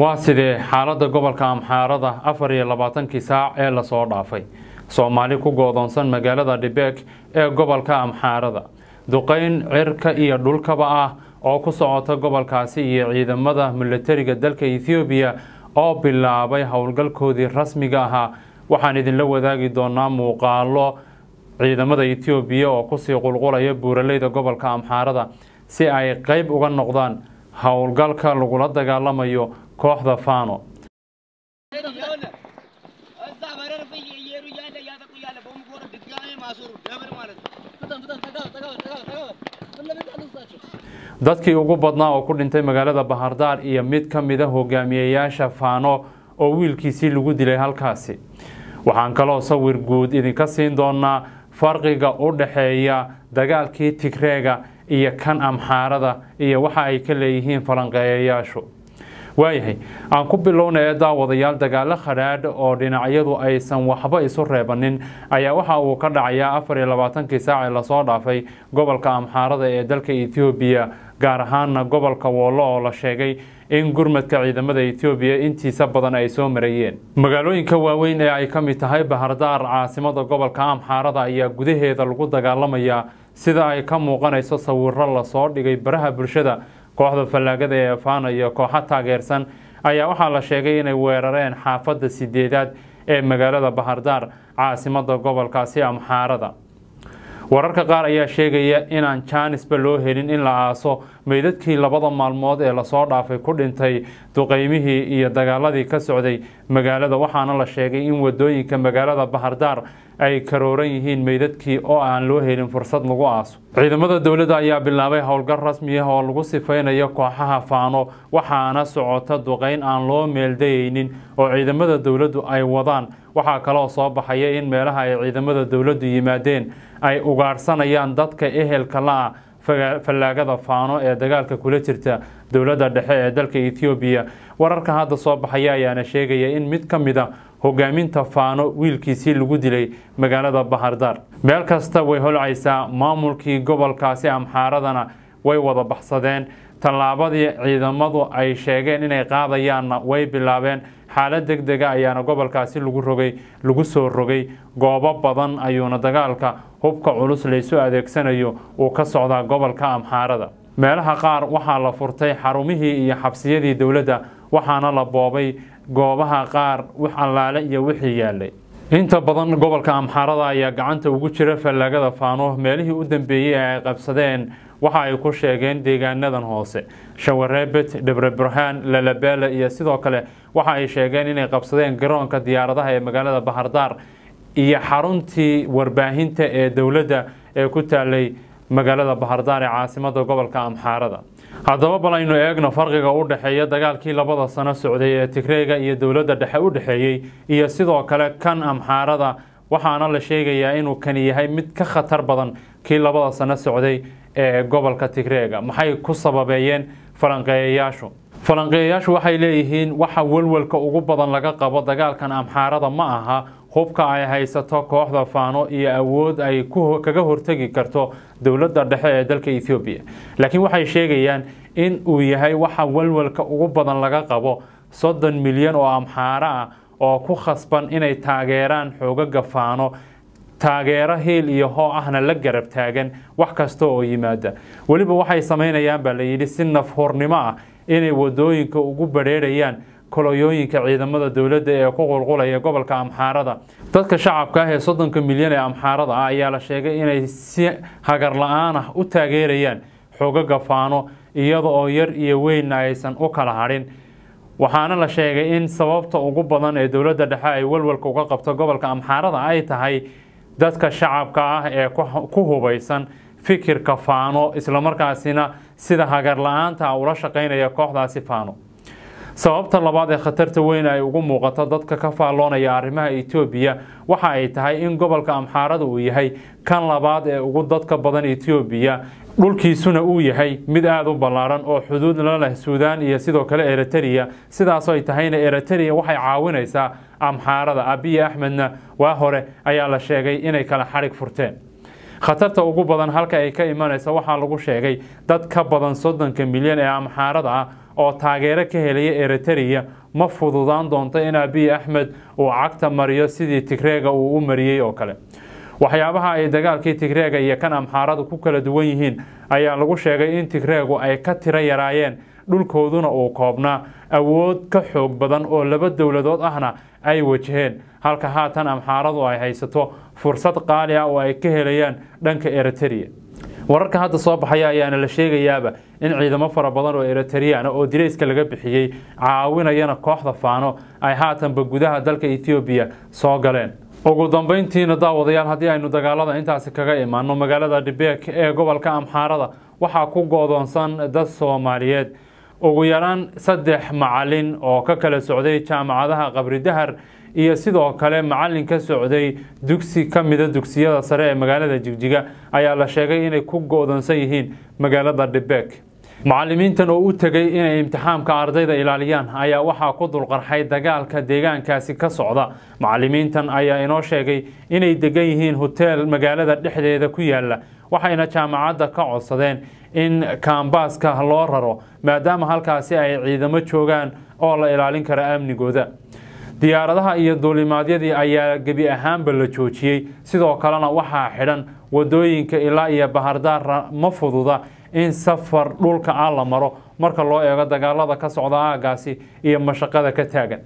waa sidee xaaladda gobolka Amxaarada 24 saac ee la soo dhaafay Soomaali ku go'doonsan magaalada Dhibeek ee gobolka Amxaarada duqeyn cirka iyo dhulkaba ah oo ku socota gobolkaasi iyo ciidamada militariga dalka Ethiopia oo bilaabay howlgalkoodii rasmiga ah waxaan idin la wadaagi doonaa muuqaalo ciidamada Ethiopia oo ku sii qulqulaya buuraleyda gobolka Amxaarada si ay qayb uga noqdaan howlgalka lagula dagaalamayo kooxda Fano dadkii ugu badnaa oo ku dhintay magaalada Bahardar iyo mid ka mid ah hogaamiyayaasha Fano oo wiilkiisii lagu dilay halkaasi waxaan kaloo sawir guud idinka siin doonaa farqiga u dhaxeeya dagaalkii Tigreega iyo kan Amxaarada iyo waxa ay ka leeyihiin falanqeeyayaashu waayahay aan ku bilownay daawadayaal dagaal khadhaadh oo dhinacyadu aysan waxba isu reebanin ayaa waxa uu ka dhacayaa 24 saac la soo dhaafay gobolka Amxaarada ee dalka Ethiopia gaar ahaan gobolka Wollo oo la sheegay in gurmadka ciidamada Ethiopia intiisa badan ay soo marayeen magaalooyinka waaweyn ee ay ka mid tahay Bahardar caasimada gobolka Amxaarada ayaa gudaheeda lagu dagaalamaya sida ay ka muuqanayso sawirro la soo dhigay baraha bulshada kooxda fallaagada ee Fano iyo kooxo taageersan ayaa waxaa la sheegay inay weerareen xaafadda 8aad ee magaalada Bahardar caasimada gobolkaasi Amxaarada wararka qaar ayaa sheegaya inaan Jaanisba loo helin in la aaso meydadkii labada maalmood ee la soo dhaafay ku dhintay duqeymihii iyo dagaaladii ka socday magaalada waxaana la sheegay in wadooyinka magaalada Bahardar ay karooran yihiin meydadkii oo aan loo helin fursad lagu aaso ciidamada dawladda ayaa bilaabay howlgal rasmi ah oo lagu sifeynayo kooxaha Fano waxaana socota duqeyn aan loo meeldaynin oo ciidamada dawladdu ay wadaan waxa kale oo soo baxaya in meelaha ay ciidamada dawladdu yimaadeen ay ugaarsanayaan dadka ehelka la fallaagada Fano ee dagaalka kula jirta dawladda dhexe ee dalka Ethiopia wararka hadda soo baxaya ayaana sheegaya in mid ka mid ah hogaaminta Fano wiilkiisii lagu dilay magaalada Bahardar meel kasta way holcaysaa maamulkii gobolkaasi Amxaaradana way wada baxsadeen tallaabadii ciidamadu ay sheegeen inay qaadayaan way bilaabeen xaalad degdeg ah ayaana gobolkaasi lagu soo rogay goobo badan ayuuna dagaalka hubka culus la isu adeegsanayo oo ka socda gobolka Amxaarada meelaha qaar waxaa la furtay xarumihii iyo xabsiyadii dawladda waxaana la boobay goobaha qaar wax allaale iyo wixii yaalay inta badan gobolka Amxaarada ayaa gacanta ugu jira fallaagada Fano meelihii u dambeeyay ay qabsadeen waxa ay ku sheegeen deegaanadan hoose Shawareebet Debre Burhan Lalabela iyo sidoo kale waxa ay sheegeen inay qabsadeen garoonka diyaaradaha ee magaalada Bahardar iyo xaruntii warbaahinta ee dawladda ee ku taalay magaalada Bahardar ee caasimada gobolka Amxaarada haddaba bal aynu eegno farqiga u dhaxeeya dagaalkii labada sano socday ee Tigreega iyo dawladda dhexe u dhaxeeyay iyo sidoo kale kan Amxaarada waxaana la sheegayaa inuu kan yahay mid ka khatar badan kii labada sano socday ee gobolka Tigreega maxay ku sababeeyeen falanqeeyayaashu waxay leeyihiin waxa walwalka ugu badan laga qabo dagaalkan Amxaarada ma aha hubka ay haysato kooxda Fano iyo awood ay kaga hortagi karto dawladda dhexe ee dalka Ethiopia laakiin waxay sheegayaan in uu yahay waxa walwalka ugu badan laga qabo 30 milyan oo Amxaara ah oo ku khasban inay taageeraan xoogaga Fano taageero heel iyo hoo ahna la garab taagan wax kasta oo yimaada waliba waxay sameynayaan baa la yiri si nafhornimo ah inay wadooyinka ugu bareerayaan kolooyinka ciidamada dawladda ee ku qulqulaya gobolka Amxaarada dadka shacabka ah ee 30 milyan ee Amxaarada ah ayaa la sheegay inay si hagar la'aan ah u taageerayaan xoogaga Fano iyada oo yar iyo weyn aysan u kala harin waxaana la sheegay in sababta ugu badan ee dawladda dhexe ay walwalka uga qabto gobolka Amxaarada ay tahay dadka shacabka ah ee ku hubeysan fikirka Fano isla markaasina sida hagar la'aanta ula shaqeynaya kooxdaasi Fano sababta labaad ee khatarta weyn ay ugu muuqato dadka ka faaloonaya arrimaha Ethiopia waxa ay tahay in gobolka Amxaarada uu yahay kan labaad ee ugu dadka badan Ethiopia dhulkiisuna uu yahay mid aad u ballaaran oo xuduud la leh Suudaan iyo sidoo kale Eritrea sidaas ay tahayna Eritrea waxay caawinaysaa Amxaarada Abiy Ahmedna waa hore ayaa la sheegay inay kala xarig furteen khatarta ugu badan halka ay ka imanayso waxa lagu sheegay dad ka badan 30 milyan ee Amxaarada ah oo taageero ka helaya Eritrea ma fududaan doonto in Abiy Ahmed uu cagta mariyo sidii Tigreega uu u mariyay oo kale. waxyaabaha ay dagaalkii Tigreega iyo kan Amxaaradu ku kala duwan yihiin ayaa lagu sheegay in Tigreegu ay ka tiro yaraayeen dhulkooduna uu koobnaa awood ka xoog badan oo laba dowladood ahna ay wajaheen halka haatan Amxaaradu ay haysato fursad qaali ah oo ay ka helayaan dhanka Eritrea. wararka hadda soo baxaya ayaana la sheegayaaba in ciidamo fara badan oo Eritrean oo direyska laga bixiyay caawinayana kooxda Faano ay haatanba gudaha dalka Ethiopia soo galeen. ugu dambeyntiina daawadayaal haddii aynu dagaalada intaasi kaga imaano magaalada Dhibek ee gobolka Amxaarada waxaa ku go'doonsan dad Soomaaliyeed ugu yaraan 3 macallin oo ka kala socday jaamacadaha Qabri Dahar iyo sidoo kale macallin ka socday dugsi ka mid ah dugsiyada sare ee magaalada Jigjiga ayaa la sheegay inay ku go'doonsan yihiin magaalada Dhibek. macallimiintan oo u tagay inay imtixaanka ardayda ilaaliyaan ayaa waxaa ku dulqarxay dagaalka deegaankaasi ka socda. macallimiintan ayaa inoo sheegay inay degan yihiin hotel magaalada dhexdeeda ku yaala waxayna jaamacadda ka codsadeen in kaambaaska loo raro maadaama halkaasi ay ciidamo joogaan oo la ilaalin kara amnigooda. diyaaradaha iyo duulimaadyadii ayaa gebi ahaanba la joojiyay sidoo kalena waxaa xidhan wadooyinka ilaa iyo Bahardar ma fududa in safar dhulka la maro marka loo eego dagaalada ka socda aagaasi iyo mashaqada ka taagan.